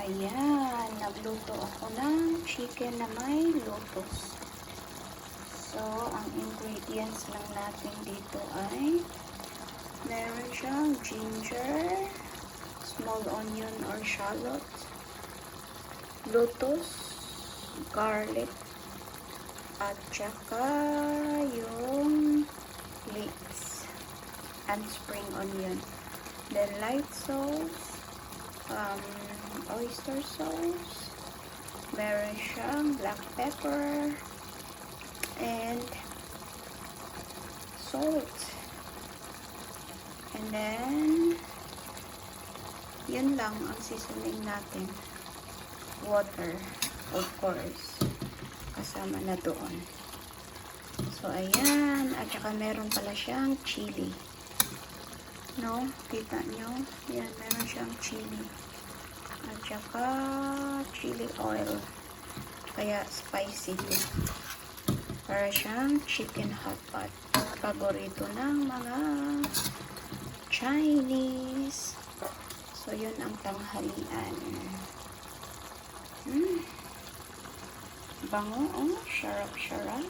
Ayan, nagluto ako ng chicken na may lotus. So, ang ingredients lang natin dito ay meron siyang ginger, small onion or shallot, lotus, garlic, at saka yung leeks and spring onion. Then light sauce, oyster sauce, meron siyang black pepper, and salt. And then, yun lang ang seasoning natin. Water, of course. Kasama na doon. So, ayan. At saka meron pala siyang chili. No? Kita nyo? Yan, meron siyang chili. At saka chili oil. Kaya spicy ito. Para siyang chicken hot pot. Paborito ng mga Chinese. So, yun ang tanghalian. Bango, oh. Sarap-sarap.